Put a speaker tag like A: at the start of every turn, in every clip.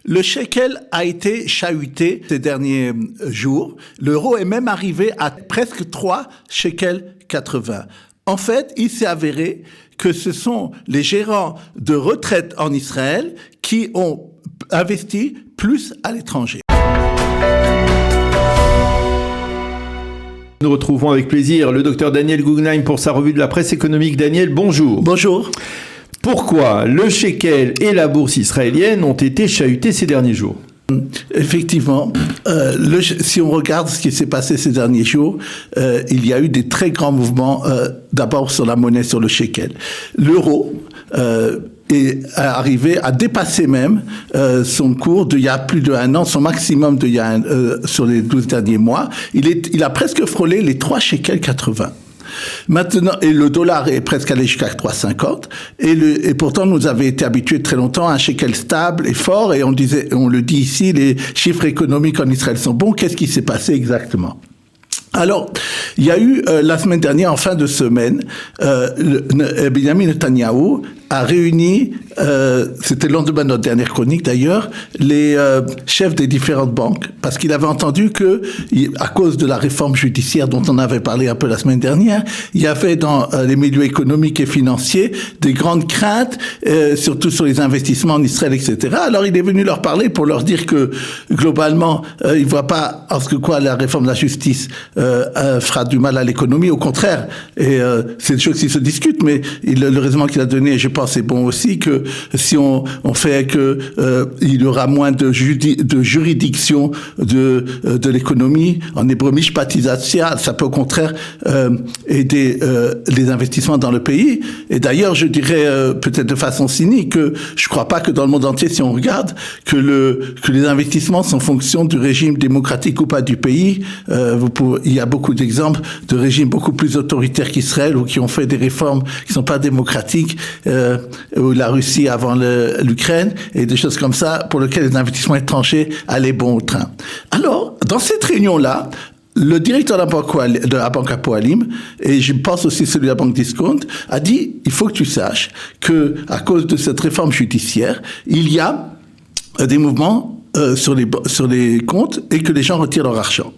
A: Le shekel a été chahuté ces derniers jours. L'euro est même arrivé à presque 3 shekels 80. En fait, il s'est avéré que ce sont les gérants de retraite en Israël qui ont investi plus à l'étranger.
B: Nous retrouvons avec plaisir le docteur Daniel Guggenheim pour sa revue de la presse économique. Daniel, bonjour.
A: Bonjour.
B: Pourquoi le shekel et la bourse israélienne ont été chahutés ces derniers jours ?
A: Effectivement, si on regarde ce qui s'est passé ces derniers jours, il y a eu des très grands mouvements, d'abord sur la monnaie, sur le shekel. L'euro est arrivé à dépasser même son cours d'il y a plus d'1 an, son maximum sur les 12 derniers mois. Il a presque frôlé les 3 shekels 80. Maintenant, et le dollar est presque allé jusqu'à 3,50 et pourtant nous avons été habitués très longtemps à un shekel stable et fort et on le dit ici, les chiffres économiques en Israël sont bons. Qu'est-ce qui s'est passé exactement? Alors, il y a eu la semaine dernière, en fin de semaine, Benjamin Netanyahu a réuni, c'était le lendemain de notre dernière chronique d'ailleurs, les chefs des différentes banques, parce qu'il avait entendu que, à cause de la réforme judiciaire dont on avait parlé un peu la semaine dernière, il y avait dans les milieux économiques et financiers des grandes craintes, surtout sur les investissements en Israël, etc. Alors il est venu leur parler pour leur dire que, globalement, il ne voit pas en ce que quoi la réforme de la justice fera du mal à l'économie, au contraire, et c'est des choses qui se discutent, mais le raisonnement qu'il a donné, je pense, c'est bon aussi que si on fait que il y aura moins de juridiction de l'économie, en hébreu mishpatizatia, ça peut au contraire aider les investissements dans le pays. Et d'ailleurs, je dirais peut-être de façon cynique que je crois pas que dans le monde entier, si on regarde, que les investissements sont fonction du régime démocratique ou pas du pays. Il y a beaucoup d'exemples de régimes beaucoup plus autoritaires qu'Israël ou qui ont fait des réformes qui sont pas démocratiques, ou la Russie avant l'Ukraine et des choses comme ça pour lesquelles les investissements étrangers allaient bon train. Alors, dans cette réunion-là, le directeur de la banque Hapoalim, et je pense aussi celui de la banque Discount, a dit, il faut que tu saches que, à cause de cette réforme judiciaire, il y a des mouvements sur les comptes et que les gens retirent leur argent.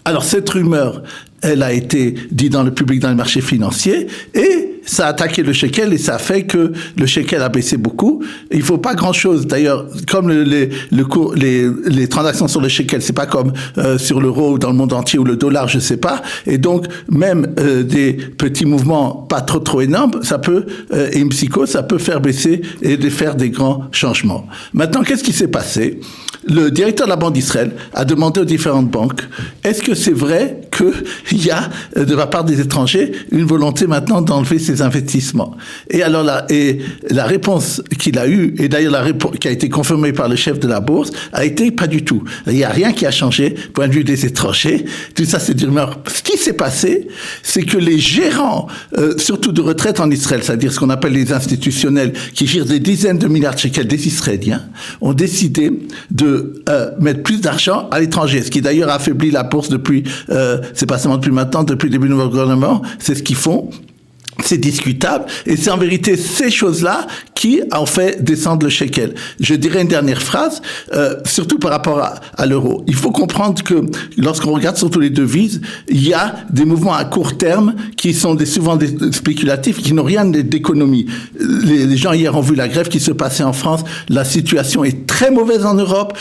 A: Alors cette rumeur, elle a été dite dans le public, dans les marchés financiers, et ça a attaqué le shekel et ça a fait que le shekel a baissé beaucoup. Il faut pas grand-chose. D'ailleurs, comme les transactions sur le shekel, c'est pas comme sur l'euro ou dans le monde entier ou le dollar, je sais pas. Et donc, même des petits mouvements pas trop énormes, ça peut, et une psycho, ça peut faire baisser et faire des grands changements. Maintenant, qu'est-ce qui s'est passé? Le directeur de la Banque d'Israël a demandé aux différentes banques, est-ce que c'est vrai qu'il y a, de la part des étrangers, une volonté maintenant d'enlever ces investissements? Et alors la réponse qu'il a eue, et d'ailleurs la réponse qui a été confirmée par le chef de la bourse, a été pas du tout. Il n'y a rien qui a changé, point de vue des étrangers. Tout ça, c'est du rumeur. Ce qui s'est passé, c'est que les gérants, surtout de retraite en Israël, c'est-à-dire ce qu'on appelle les institutionnels, qui gèrent des dizaines de milliards de shekels des Israéliens, ont décidé de mettre plus d'argent à l'étranger, ce qui d'ailleurs affaiblit la bourse depuis, c'est pas seulement depuis maintenant, depuis le début du nouveau gouvernement, c'est ce qu'ils font. C'est discutable et c'est en vérité ces choses-là qui ont fait descendre le shekel. Je dirais une dernière phrase, surtout par rapport à l'euro. Il faut comprendre que lorsqu'on regarde surtout les devises, il y a des mouvements à court terme qui sont souvent des spéculatifs, qui n'ont rien d'économie. Les gens hier ont vu la grève qui se passait en France. La situation est très mauvaise en Europe.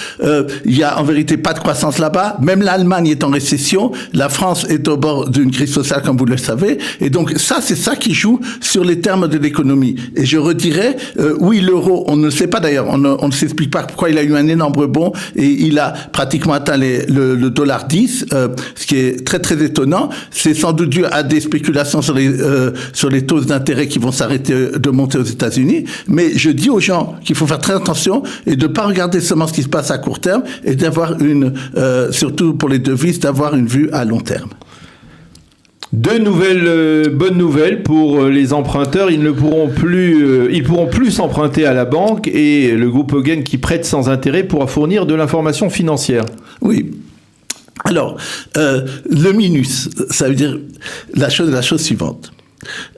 A: Il y a en vérité pas de croissance là-bas. Même l'Allemagne est en récession. La France est au bord d'une crise sociale, comme vous le savez. Et donc c'est ça qui joue sur les termes de l'économie. Et je redirais, oui, l'euro, on ne le sait pas d'ailleurs, on ne s'explique pas pourquoi il a eu un énorme rebond et il a pratiquement atteint le dollar 10, ce qui est très très étonnant. C'est sans doute dû à des spéculations sur les taux d'intérêt qui vont s'arrêter de monter aux États-Unis. Mais je dis aux gens qu'il faut faire très attention et de ne pas regarder seulement ce qui se passe à court terme et d'avoir surtout pour les devises, d'avoir une vue à long terme.
B: Deux bonnes nouvelles pour les emprunteurs. Ils pourront plus s'emprunter à la banque et le groupe Hogan qui prête sans intérêt pourra fournir de l'information financière.
A: Oui. Alors, le minus, ça veut dire la chose suivante.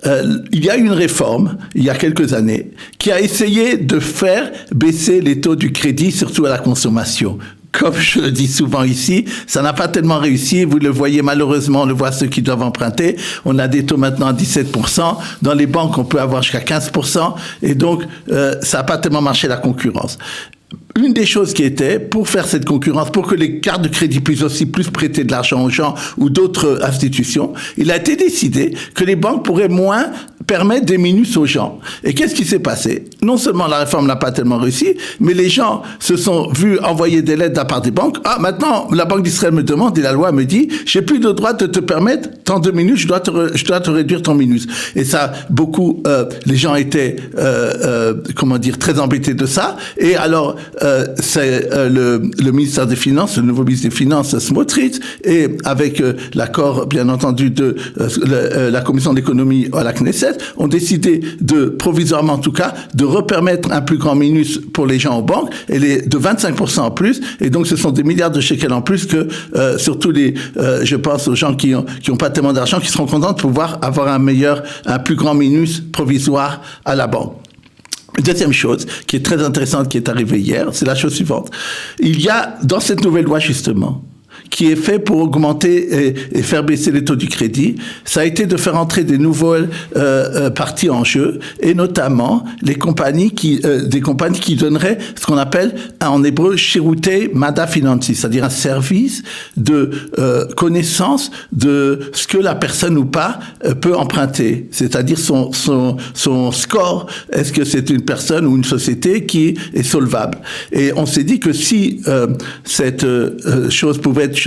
A: il y a eu une réforme, il y a quelques années, qui a essayé de faire baisser les taux du crédit, surtout à la consommation. Comme je le dis souvent ici, ça n'a pas tellement réussi. Vous le voyez malheureusement, on le voit ceux qui doivent emprunter. On a des taux maintenant à 17%. Dans les banques, on peut avoir jusqu'à 15%. Et donc, ça n'a pas tellement marché la concurrence. Une des choses qui était, pour faire cette concurrence, pour que les cartes de crédit puissent aussi plus prêter de l'argent aux gens ou d'autres institutions, il a été décidé que les banques pourraient moins permettre des minus aux gens. Et qu'est-ce qui s'est passé? Non seulement la réforme n'a pas tellement réussi, mais les gens se sont vus envoyer des lettres de la part des banques. Ah, maintenant, la Banque d'Israël me demande et la loi me dit, j'ai plus le droit de te permettre tant de minus, je dois te réduire ton minus. Et ça, beaucoup, les gens étaient, très embêtés de ça. Et alors, c'est le ministère des Finances, le nouveau ministre des Finances, Smotrich, et avec l'accord, bien entendu, de la Commission d'économie à la Knesset, ont décidé de, provisoirement en tout cas, de repermettre un plus grand minus pour les gens aux banques, et de 25% en plus, et donc ce sont des milliards de shekels en plus que, surtout je pense aux gens qui ont pas tellement d'argent, qui seront contents de pouvoir avoir un plus grand minus provisoire à la banque. Deuxième chose qui est très intéressante, qui est arrivée hier, c'est la chose suivante. Il y a, dans cette nouvelle loi justement, qui est fait pour augmenter et faire baisser les taux du crédit, ça a été de faire entrer des nouvelles parties en jeu, et notamment des compagnies qui donneraient ce qu'on appelle en hébreu shirutei mada financi, c'est-à-dire un service de connaissance de ce que la personne ou pas peut emprunter, c'est-à-dire son score. Est-ce que c'est une personne ou une société qui est solvable? Et on s'est dit que si cette chose pouvait être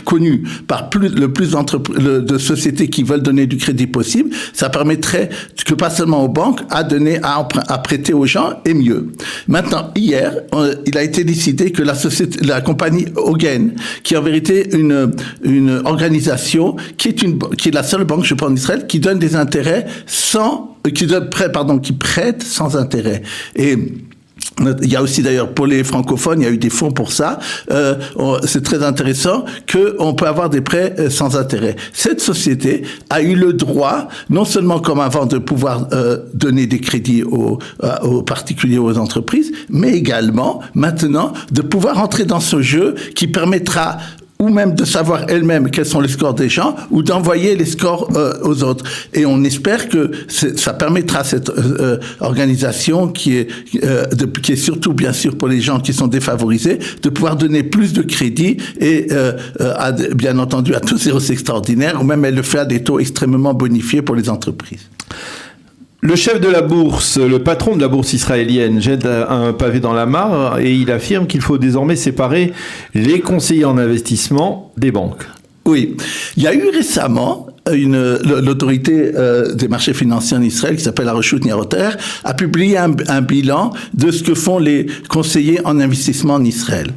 A: connue par le plus de sociétés qui veulent donner du crédit possible, ça permettrait que pas seulement aux banques à prêter aux gens, et mieux. Maintenant, hier, il a été décidé que la compagnie Hogan, qui est en vérité une organisation qui est la seule banque, je pense, en Israël, qui donne des intérêts qui prête sans intérêt. Et il y a aussi d'ailleurs pour les francophones, il y a eu des fonds pour ça. C'est très intéressant qu'on peut avoir des prêts sans intérêt. Cette société a eu le droit, non seulement comme avant, de pouvoir donner des crédits aux particuliers, aux entreprises, mais également maintenant de pouvoir entrer dans ce jeu qui permettra ou même de savoir elle-même quels sont les scores des gens, ou d'envoyer les scores aux autres. Et on espère que ça permettra à cette organisation qui est surtout bien sûr pour les gens qui sont défavorisés, de pouvoir donner plus de crédit et bien entendu à tous ces hausses extraordinaires, ou même elle le fait à des taux extrêmement bonifiés pour les entreprises.
B: Le chef de la bourse, le patron de la bourse israélienne, jette un pavé dans la mare et il affirme qu'il faut désormais séparer les conseillers en investissement des banques.
A: Oui, il y a eu récemment l'autorité des marchés financiers en Israël, qui s'appelle la Reshut נייarot Arech, a publié un bilan de ce que font les conseillers en investissement en Israël.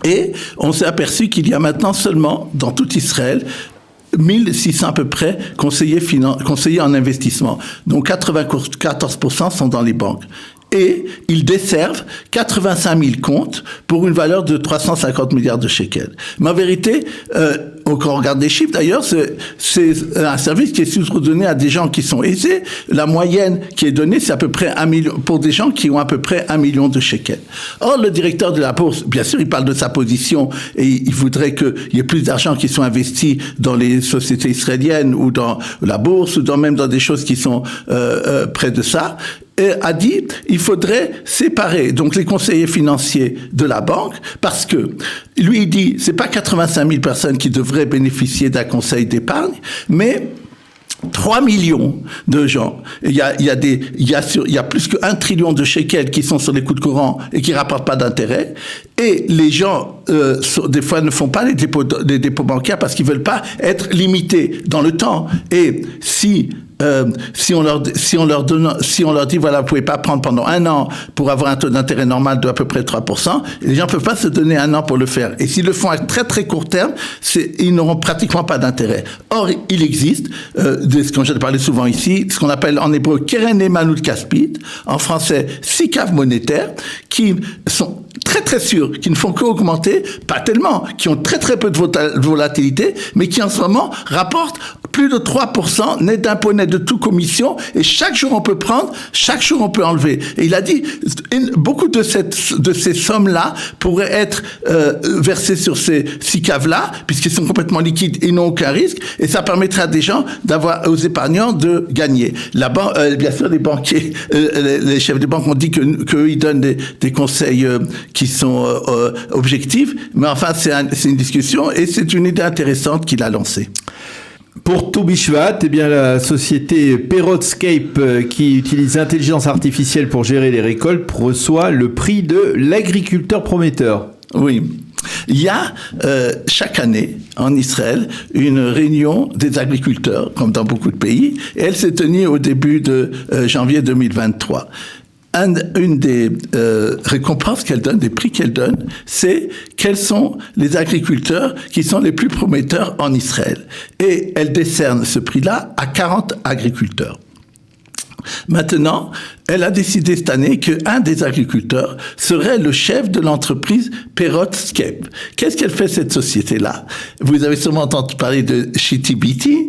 A: Et on s'est aperçu qu'il y a maintenant seulement, dans tout Israël, 1600 à peu près conseillers en investissement, dont 94% sont dans les banques. Et ils desservent 85 000 comptes pour une valeur de 350 milliards de shekels. Mais en vérité, quand on regarde les chiffres d'ailleurs, c'est un service qui est surtout donné à des gens qui sont aisés. La moyenne qui est donnée, c'est à peu près 1 million, pour des gens qui ont à peu près 1 million de shekels. Or, le directeur de la bourse, bien sûr, il parle de sa position et il voudrait qu'il y ait plus d'argent qui soit investi dans les sociétés israéliennes ou dans la bourse ou même dans des choses qui sont près de ça. Et a dit il faudrait séparer donc les conseillers financiers de la banque, parce que lui il dit c'est pas 85 000 personnes qui devraient bénéficier d'un conseil d'épargne, mais 3 millions de gens. Il y a plus que 1 trillion de shekels qui sont sur les comptes courants et qui rapportent pas d'intérêt. Et les gens, des fois, ne font pas les dépôts bancaires parce qu'ils veulent pas être limités dans le temps. Et si on leur dit voilà, vous pouvez pas prendre pendant 1 an pour avoir un taux d'intérêt normal de à peu près 3%, les gens peuvent pas se donner 1 an pour le faire. Et s'ils le font à très très court terme, ils n'auront pratiquement pas d'intérêt. Or, il existe, de ce que j'ai parlé souvent ici, ce qu'on appelle en hébreu Keren Nemanut Kaspit, en français SICAV monétaire, qui très très sûrs, qui ne font qu'augmenter, pas tellement, qui ont très très peu de volatilité, mais qui en ce moment rapportent plus de 3% net d'impôt, net de toute commission, et chaque jour on peut prendre, chaque jour on peut enlever. Et il a dit, beaucoup de ces sommes-là pourraient être versées sur ces SICAV-là, puisqu'ils sont complètement liquides et n'ont aucun risque, et ça permettra à des gens aux épargnants de gagner. Bien sûr, les banquiers, les chefs de banque ont dit qu'eux, ils donnent des conseils qui sont objectifs, mais enfin, c'est une discussion, et c'est une idée intéressante qu'il a lancée.
B: Pour Tobi Shvat, eh bien, la société Perotscape, qui utilise l'intelligence artificielle pour gérer les récoltes, reçoit le prix de l'agriculteur prometteur.
A: Oui. Il y a chaque année en Israël une réunion des agriculteurs, comme dans beaucoup de pays, et elle s'est tenue au début de janvier 2023. Une des récompenses qu'elle donne, des prix qu'elle donne, c'est quels sont les agriculteurs qui sont les plus prometteurs en Israël. Et elle décerne ce prix-là à 40 agriculteurs. Maintenant, elle a décidé cette année qu'un des agriculteurs serait le chef de l'entreprise Perotscape. Qu'est-ce qu'elle fait, cette société-là? Vous avez sûrement entendu parler de Shitibiti.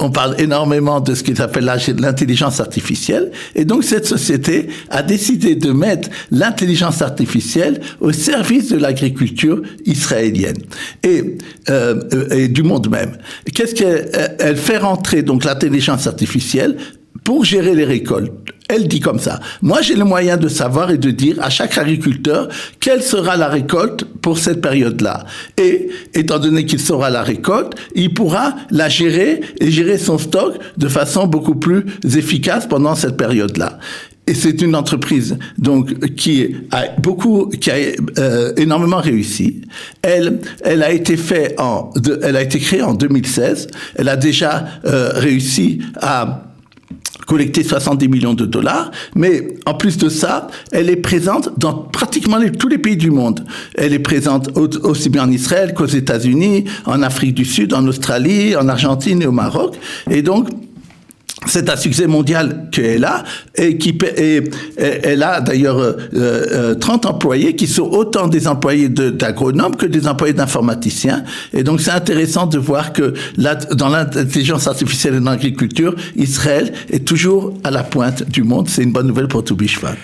A: On parle énormément de ce qu'ils appellent l'intelligence artificielle. Et donc, cette société a décidé de mettre l'intelligence artificielle au service de l'agriculture israélienne et du monde même. Qu'est-ce qu'elle fait rentrer, donc, l'intelligence artificielle pour gérer les récoltes? Elle dit comme ça: moi, j'ai le moyen de savoir et de dire à chaque agriculteur quelle sera la récolte pour cette période-là. Et, étant donné qu'il saura la récolte, il pourra la gérer et gérer son stock de façon beaucoup plus efficace pendant cette période-là. Et c'est une entreprise donc qui a énormément réussi. Elle a été créée en 2016. Elle a déjà réussi à collecter 70 millions de dollars, mais en plus de ça, elle est présente dans pratiquement tous les pays du monde. Elle est présente aussi bien en Israël qu'aux États-Unis, en Afrique du Sud, en Australie, en Argentine et au Maroc. Et donc, c'est un succès mondial qu'elle a, et elle a d'ailleurs 30 employés qui sont autant des employés d'agronomes que des employés d'informaticiens. Et donc c'est intéressant de voir que dans l'intelligence artificielle et dans l'agriculture, Israël est toujours à la pointe du monde. C'est une bonne nouvelle pour Tobi Shvat.